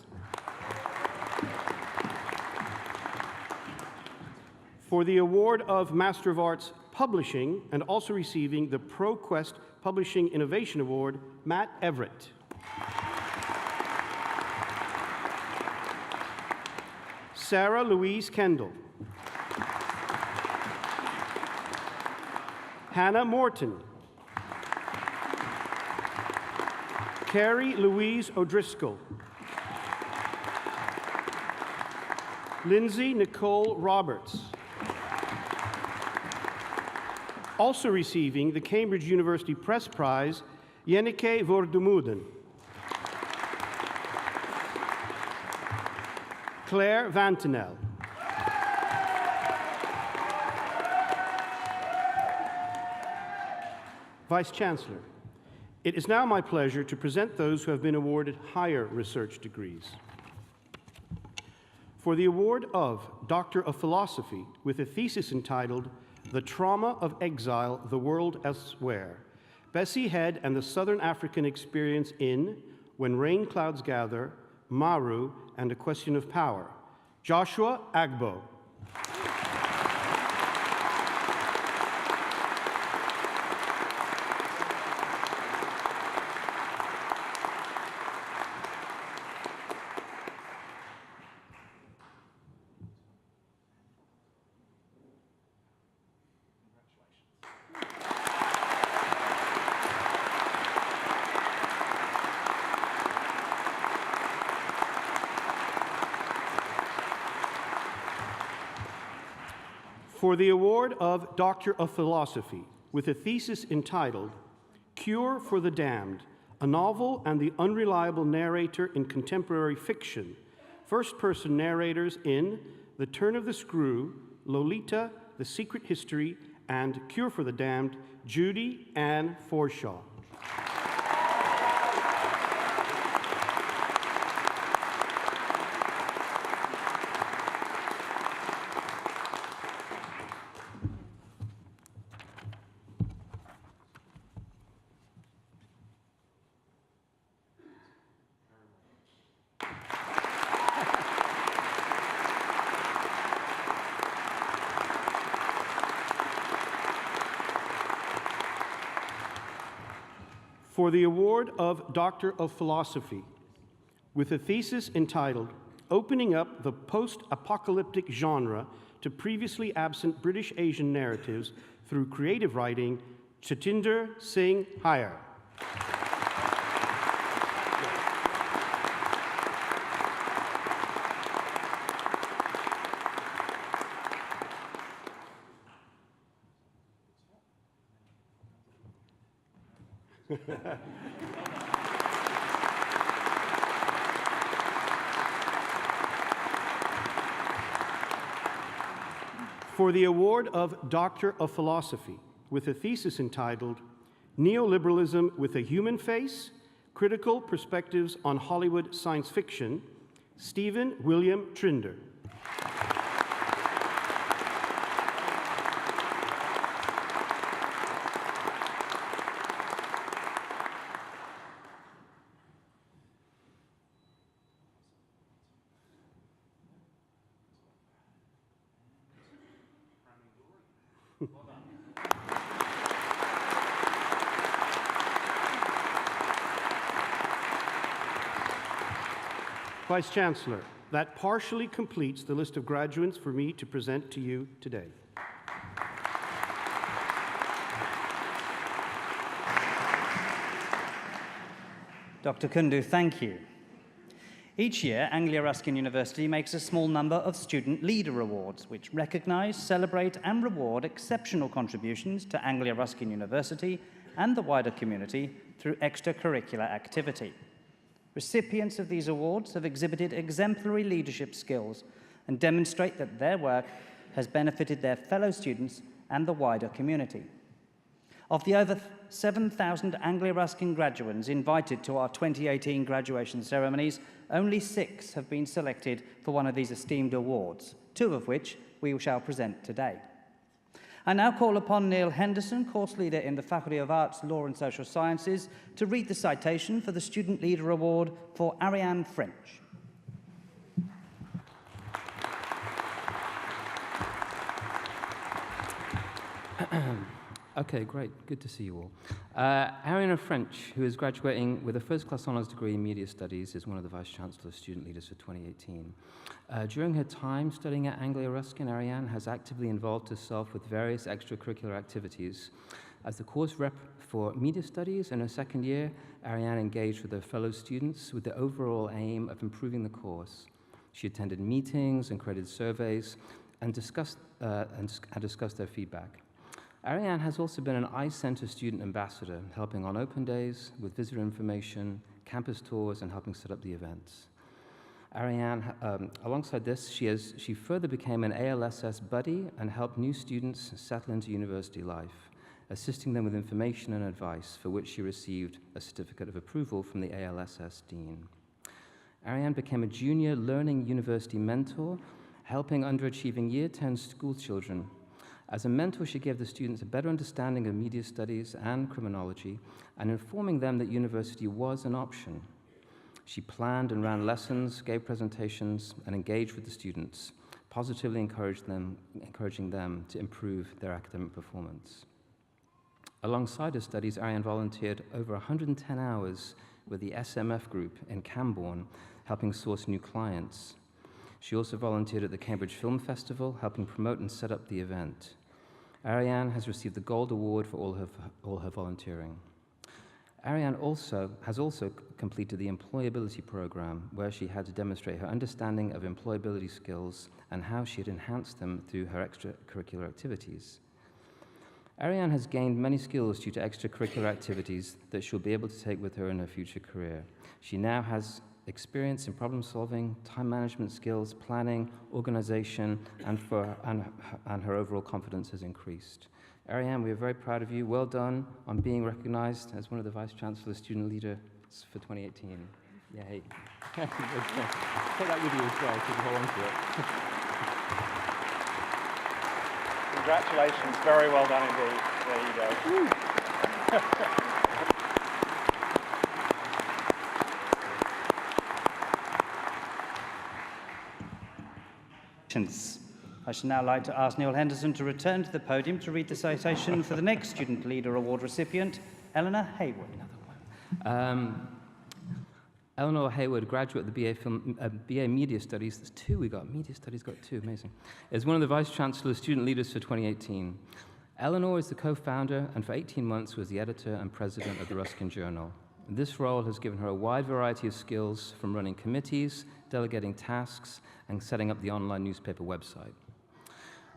Speaker 3: For the award of Master of Arts Publishing and also receiving the ProQuest Publishing Innovation Award, Matt Everett. Sarah Louise Kendall. Hannah Morton. Carrie Louise O'Driscoll. Lindsay Nicole Roberts. Also receiving the Cambridge University Press Prize, Yenneke Vordumuden. Claire Vantinel. Vice-chancellor, it is now my pleasure to present those who have been awarded higher research degrees. For the award of Doctor of Philosophy with a thesis entitled The Trauma of Exile, the World Elsewhere, Bessie Head and the Southern African Experience in When Rain Clouds Gather, Maru, and A Question of Power, Joshua Agbo. For the award of Doctor of Philosophy with a thesis entitled Cure for the Damned, a novel and the unreliable narrator in contemporary fiction, first-person narrators in The Turn of the Screw, Lolita, The Secret History, and Cure for the Damned, Judy Ann Forshaw. For the award of Doctor of Philosophy, with a thesis entitled Opening Up the Post-Apocalyptic Genre to Previously Absent British Asian Narratives Through Creative Writing, Jatinder Singh Hire. For the award of Doctor of Philosophy, with a thesis entitled Neoliberalism with a Human Face, Critical Perspectives on Hollywood Science Fiction, Stephen William Trinder. Vice-chancellor, that partially completes the list of graduates for me to present to you today.
Speaker 1: Dr. Kundu, thank you. Each year, Anglia Ruskin University makes a small number of student leader awards, which recognise, celebrate and reward exceptional contributions to Anglia Ruskin University and the wider community through extracurricular activity. Recipients of these awards have exhibited exemplary leadership skills and demonstrate that their work has benefited their fellow students and the wider community. Of the over 7,000 Anglia Ruskin graduates invited to our 2018 graduation ceremonies, only 6 have been selected for one of these esteemed awards, 2 of which we shall present today. I now call upon Neil Henderson, course leader in the Faculty of Arts, Law and Social Sciences, to read the citation for the Student Leader Award for Ariane French.
Speaker 6: Okay, great. Good to see you all. Ariane French, who is graduating with a first-class honours degree in media studies, is one of the Vice-chancellor's student leaders for 2018. During her time studying at Anglia Ruskin, Ariane has actively involved herself with various extracurricular activities. As the course rep for media studies in her second year, Ariane engaged with her fellow students with the overall aim of improving the course. She attended meetings and created surveys and discussed their feedback. Ariane has also been an iCenter student ambassador, helping on open days with visitor information, campus tours, and helping set up the events. Ariane, alongside this, she further became an ALSS buddy and helped new students settle into university life, assisting them with information and advice, for which she received a certificate of approval from the ALSS dean. Ariane became a junior learning university mentor, helping underachieving Year 10 school children. As a mentor, she gave the students a better understanding of media studies and criminology, and informing them that university was an option. She planned and ran lessons, gave presentations, and engaged with the students, positively encouraging them to improve their academic performance. Alongside her studies, Ariane volunteered over 110 hours with the SMF group in Camborne, helping source new clients. She also volunteered at the Cambridge Film Festival, helping promote and set up the event. Ariane has received the Gold Award for all her volunteering. Ariane has also completed the employability program, where she had to demonstrate her understanding of employability skills and how she had enhanced them through her extracurricular activities. Ariane has gained many skills due to extracurricular activities that she'll be able to take with her in her future career. She now has experience in problem solving, time management skills, planning, organization, and her overall confidence has increased. Ariane, we are very proud of you. Well done on being recognized as one of the Vice-chancellor's student leaders for 2018. Yay. Take that with you as well, so you hold on to it.
Speaker 7: Congratulations, very well done indeed. There you go.
Speaker 1: I should now like to ask Neil Henderson to return to the podium to read the citation for the next Student Leader Award recipient, Eleanor Haywood.
Speaker 6: Eleanor Hayward, graduate of the BA Media Studies, there's two we got, Media Studies got two, amazing, is one of the Vice-chancellor's student leaders for 2018. Eleanor is the co-founder and for 18 months was the editor and president of the Ruskin Journal. This role has given her a wide variety of skills from running committees, delegating tasks, and setting up the online newspaper website.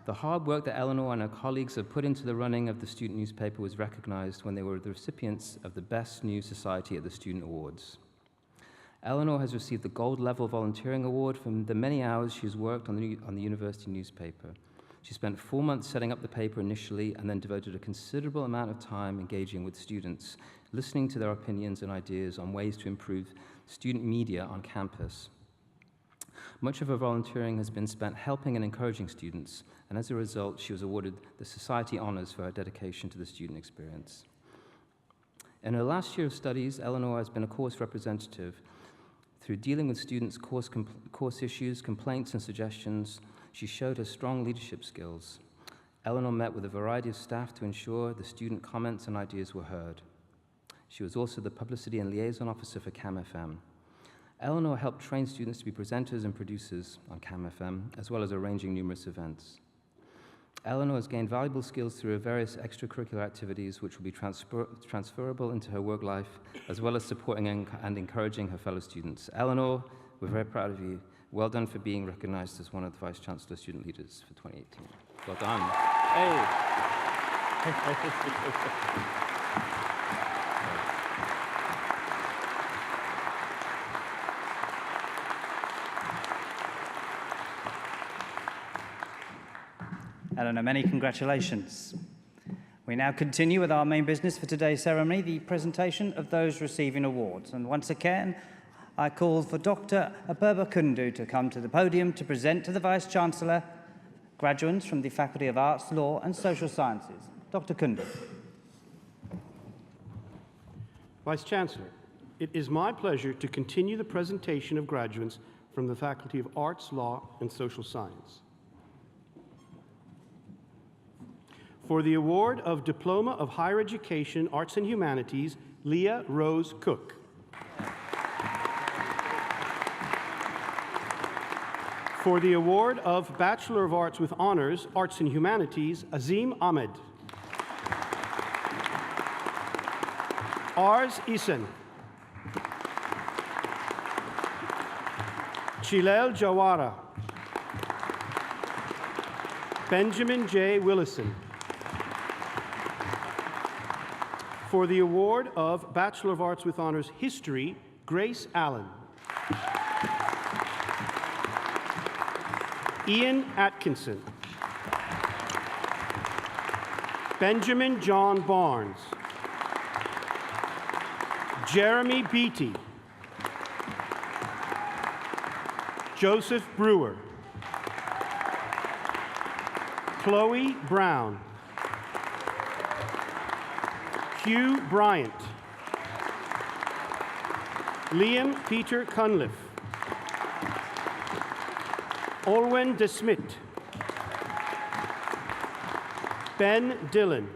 Speaker 6: The hard work that Eleanor and her colleagues have put into the running of the student newspaper was recognized when they were the recipients of the Best News Society at the Student Awards. Eleanor has received the Gold Level Volunteering Award from the many hours she's worked on the university newspaper. She spent 4 months setting up the paper initially and then devoted a considerable amount of time engaging with students, listening to their opinions and ideas on ways to improve student media on campus. Much of her volunteering has been spent helping and encouraging students, and as a result, she was awarded the Society Honors for her dedication to the student experience. In her last year of studies, Eleanor has been a course representative. Through dealing with students' course issues, complaints, and suggestions, she showed her strong leadership skills. Eleanor met with a variety of staff to ensure the student comments and ideas were heard. She was also the Publicity and Liaison Officer for CAM-FM. Eleanor helped train students to be presenters and producers on CAM-FM, as well as arranging numerous events. Eleanor has gained valuable skills through her various extracurricular activities, which will be transferable into her work life, as well as supporting and encouraging her fellow students. Eleanor, we're very proud of you. Well done for being recognized as one of the Vice-Chancellor student leaders for 2018. Well done. Hey.
Speaker 1: Eleanor, many congratulations. We now continue with our main business for today's ceremony, the presentation of those receiving awards. And once again, I call for Dr. Apurva Kundu to come to the podium to present to the Vice-Chancellor graduates from the Faculty of Arts, Law and Social Sciences. Dr. Kundu.
Speaker 3: Vice-Chancellor, it is my pleasure to continue the presentation of graduates from the Faculty of Arts, Law and Social Science. For the award of Diploma of Higher Education, Arts and Humanities, Leah Rose Cook. For the award of Bachelor of Arts with Honors, Arts and Humanities, Azim Ahmed. Ars Isen. Chilel Jawara. Benjamin J. Willison. For the award of Bachelor of Arts with Honors History, Grace Allen. Ian Atkinson. Benjamin John Barnes. Jeremy Beatty. Joseph Brewer. Chloe Brown. Hugh Bryant. Liam Peter Cunliffe. Olwen De Smit. Ben Dillon.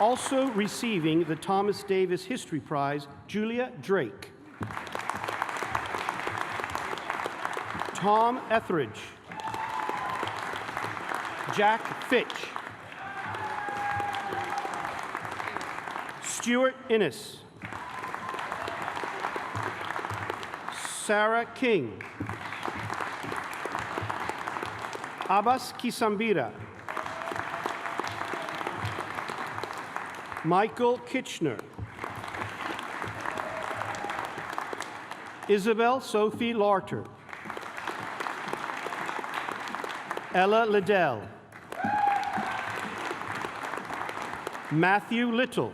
Speaker 3: Also receiving the Thomas Davis History Prize, Julia Drake. Tom Etheridge. Jack Fitch. Stuart Innes. Sarah King. Abbas Kisambira. Michael Kitchener. Isabel Sophie Larter. Ella Liddell. Matthew Little.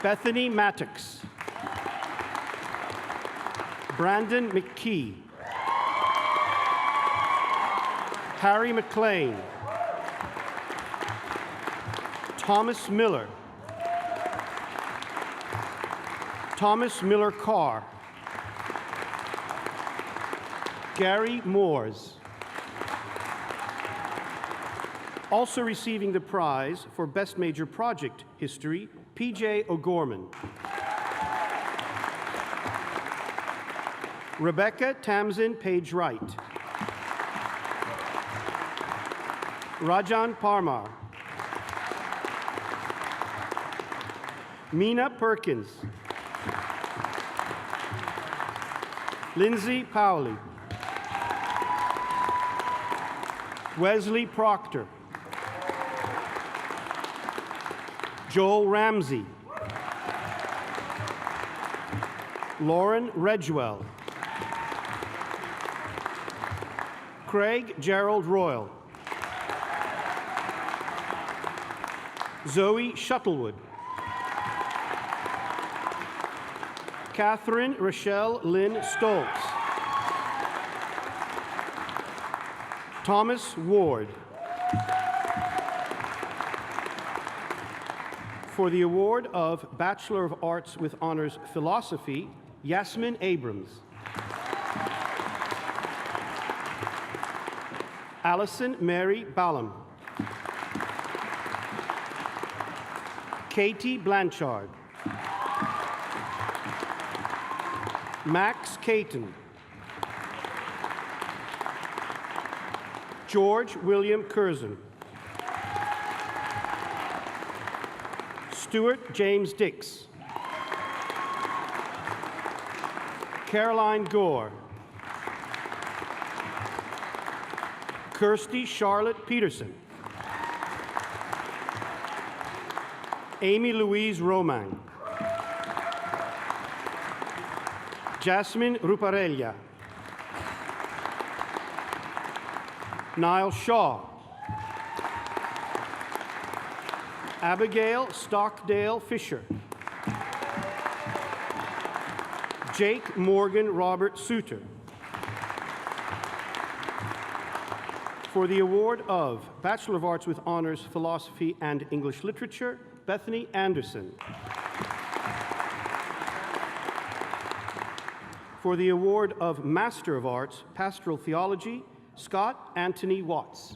Speaker 3: Bethany Mattox. Brandon McKee. Harry McLean. Thomas Miller. Thomas Miller Carr. Gary Moores. Also receiving the prize for Best Major Project History, P.J. O'Gorman. Rebecca Tamsin Page-Wright. Rajan Parmar. Mina Perkins. Lindsay Powley. Wesley Proctor. Joel Ramsey. Lauren Redgewell. Craig Gerald Royal. Zoe Shuttlewood. Catherine Rochelle Lynn Stoltz. Thomas Ward. For the award of Bachelor of Arts with Honors Philosophy, Yasmin Abrams. Allison Mary Ballum. Katie Blanchard. Max Caton. George William Curzon. Stuart James Dix. Caroline Gore. Kirsty Charlotte Peterson. Amy Louise Romang. Jasmine Ruparella. Niall Shaw. Abigail Stockdale Fisher. Jake Morgan Robert Suter. For the award of Bachelor of Arts with Honors Philosophy and English Literature, Bethany Anderson. For the award of Master of Arts, Pastoral Theology, Scott Anthony Watts.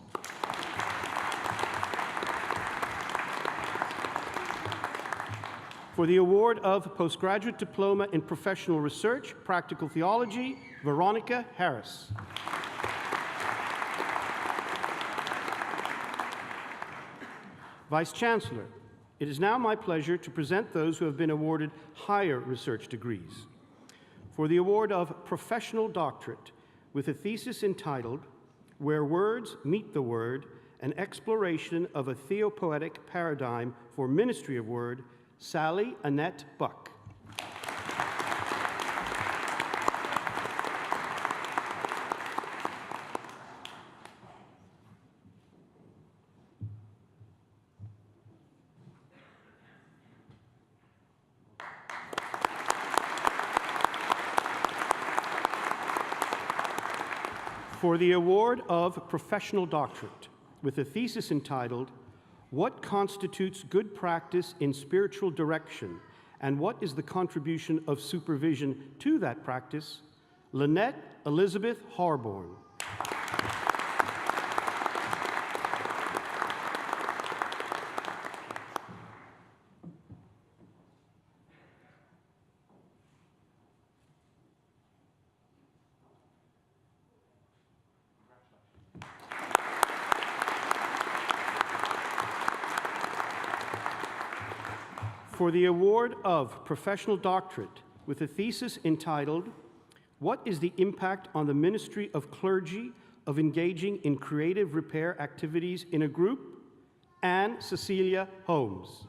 Speaker 3: For the award of Postgraduate Diploma in Professional Research, Practical Theology, Veronica Harris. Vice-chancellor, it is now my pleasure to present those who have been awarded higher research degrees. For the award of Professional Doctorate, with a thesis entitled, Where Words Meet the Word, an exploration of a theopoetic paradigm for ministry of word, Sally Annette Buck. For the award of Professional Doctorate, with a thesis entitled, What Constitutes Good Practice in Spiritual Direction, and What is the Contribution of Supervision to that Practice, Lynette Elizabeth Harborn. For the award of Professional Doctorate, with a thesis entitled, What is the Impact on the Ministry of Clergy of Engaging in Creative Repair Activities in a Group, Anne Cecilia Holmes.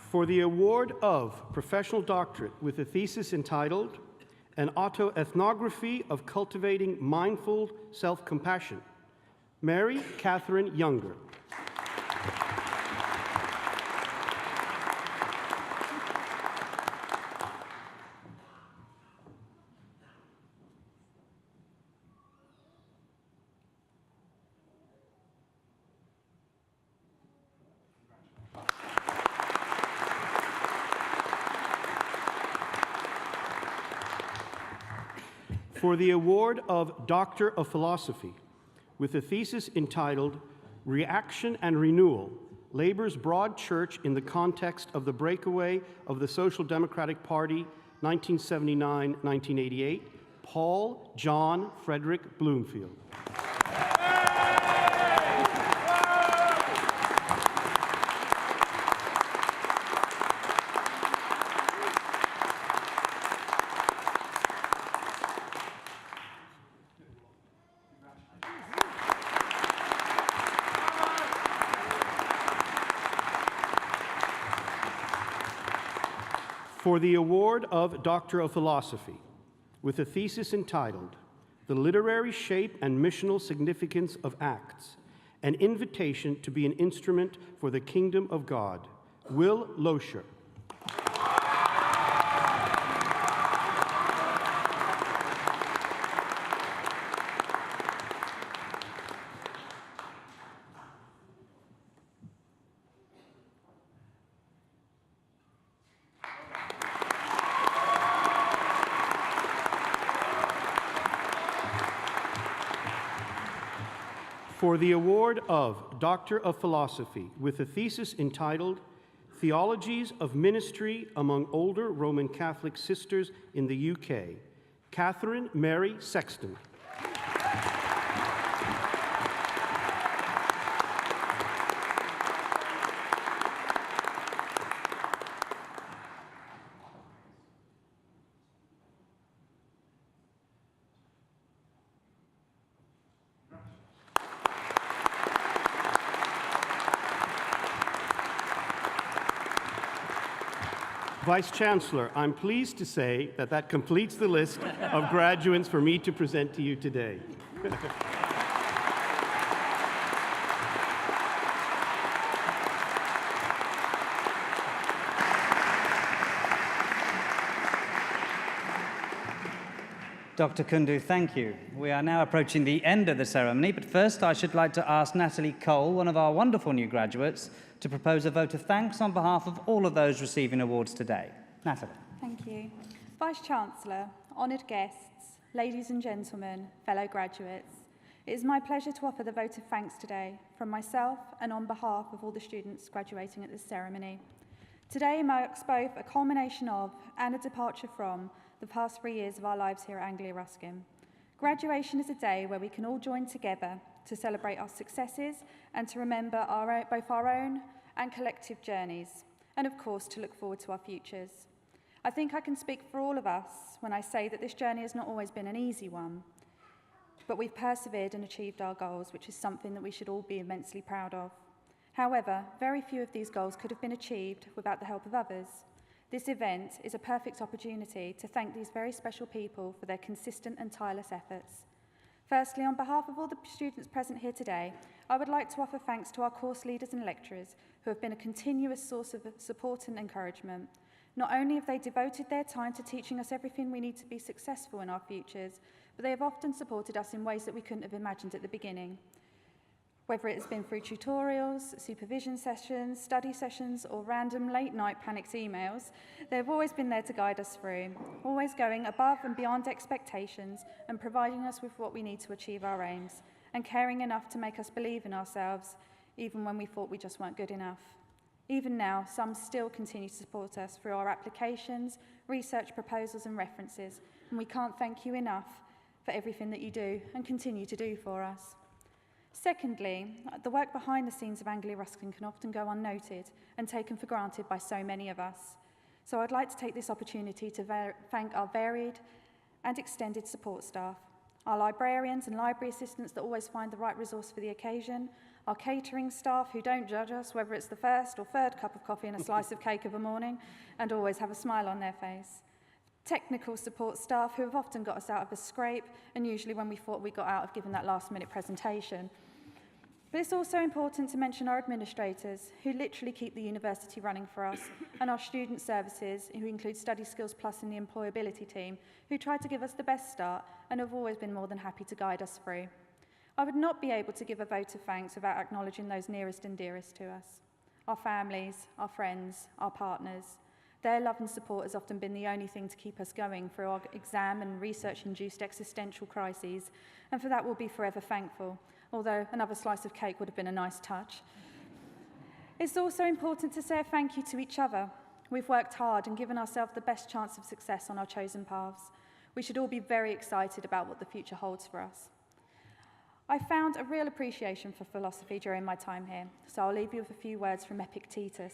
Speaker 3: For the award of Professional Doctorate with a thesis entitled, An Autoethnography of Cultivating Mindful Self-Compassion, Mary Catherine Younger. For the award of Doctor of Philosophy, with a thesis entitled Reaction and Renewal, Labor's Broad Church in the Context of the Breakaway of the Social Democratic Party, 1979-1988, Paul John Frederick Bloomfield. For the award of Doctor of Philosophy, with a thesis entitled The Literary Shape and Missional Significance of Acts, an Invitation to be an Instrument for the Kingdom of God, Will Loescher. For the award of Doctor of Philosophy, with a thesis entitled Theologies of Ministry Among Older Roman Catholic Sisters in the UK, Catherine Mary Sexton. Vice-chancellor, I'm pleased to say that that completes the list of graduates for me to present to you today.
Speaker 1: Dr. Kundu, thank you. We are now approaching the end of the ceremony, but first I should like to ask Natalie Cole, one of our wonderful new graduates, to propose a vote of thanks on behalf of all of those receiving awards today. Natalie.
Speaker 8: Thank you. Vice-Chancellor, honoured guests, ladies and gentlemen, fellow graduates, it is my pleasure to offer the vote of thanks today from myself and on behalf of all the students graduating at this ceremony. Today marks both a culmination of and a departure from the past 3 years of our lives here at Anglia Ruskin. Graduation is a day where we can all join together to celebrate our successes and to remember both our own and collective journeys, and of course to look forward to our futures. I think I can speak for all of us when I say that this journey has not always been an easy one, but we've persevered and achieved our goals, which is something that we should all be immensely proud of. However, very few of these goals could have been achieved without the help of others. This event is a perfect opportunity to thank these very special people for their consistent and tireless efforts. Firstly, on behalf of all the students present here today, I would like to offer thanks to our course leaders and lecturers who have been a continuous source of support and encouragement. Not only have they devoted their time to teaching us everything we need to be successful in our futures, but they have often supported us in ways that we couldn't have imagined at the beginning. Whether it has been through tutorials, supervision sessions, study sessions, or random late-night panicked emails, they've always been there to guide us through, always going above and beyond expectations and providing us with what we need to achieve our aims, and caring enough to make us believe in ourselves, even when we thought we just weren't good enough. Even now, some still continue to support us through our applications, research proposals, and references, and we can't thank you enough for everything that you do and continue to do for us. Secondly, the work behind the scenes of Anglia Ruskin can often go unnoted and taken for granted by so many of us. So I'd like to take this opportunity to thank our varied and extended support staff, our librarians and library assistants that always find the right resource for the occasion, our catering staff who don't judge us whether it's the first or third cup of coffee and a slice of cake of a morning and always have a smile on their face, technical support staff who have often got us out of a scrape and usually when we thought we got out of giving that last-minute presentation. But it's also important to mention our administrators, who literally keep the university running for us, and our student services, who include Study Skills Plus and the employability team, who try to give us the best start and have always been more than happy to guide us through. I would not be able to give a vote of thanks without acknowledging those nearest and dearest to us. Our families, our friends, our partners, Their love and support has often been the only thing to keep us going through our exam and research-induced existential crises, and for that we'll be forever thankful, although another slice of cake would have been a nice touch. It's also important to say a thank you to each other. We've worked hard and given ourselves the best chance of success on our chosen paths. We should all be very excited about what the future holds for us. I found a real appreciation for philosophy during my time here, so I'll leave you with a few words from Epictetus.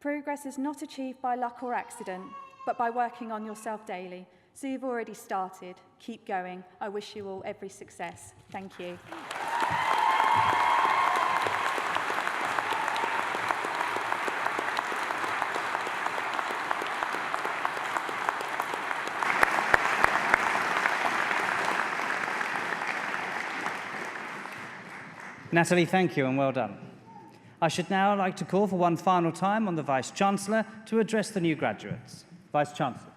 Speaker 8: Progress is not achieved by luck or accident, but by working on yourself daily. So you've already started. Keep going. I wish you all every success. Thank you.
Speaker 1: Natalie, thank you and well done. I should now like to call for one final time on the Vice-Chancellor to address the new graduates. Vice-Chancellor.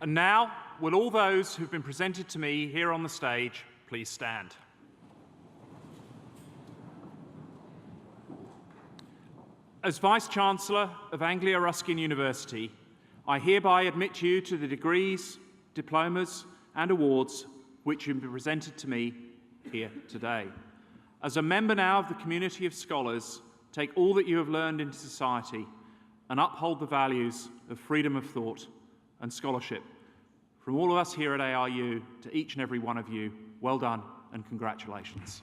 Speaker 2: And now, will all those who've been presented to me here on the stage please stand? As Vice-Chancellor of Anglia Ruskin University, I hereby admit you to the degrees, diplomas and awards which have been presented to me here today. As a member now of the community of scholars, take all that you have learned into society and uphold the values of freedom of thought and scholarship. From all of us here at ARU to each and every one of you, well done and congratulations.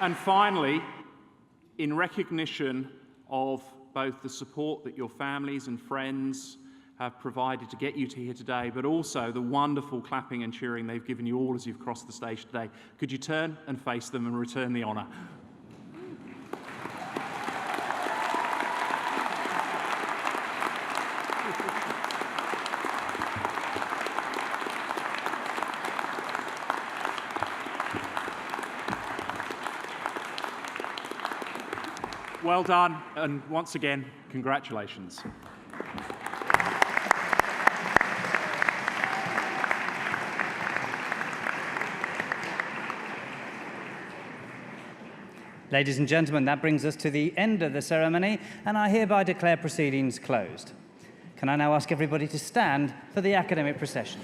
Speaker 2: And finally, in recognition of both the support that your families and friends have provided to get you to here today, but also the wonderful clapping and cheering they've given you all as you've crossed the stage today, could you turn and face them and return the honour? Well done, and once again, congratulations.
Speaker 1: Ladies and gentlemen, that brings us to the end of the ceremony, and I hereby declare proceedings closed. Can I now ask everybody to stand for the academic procession?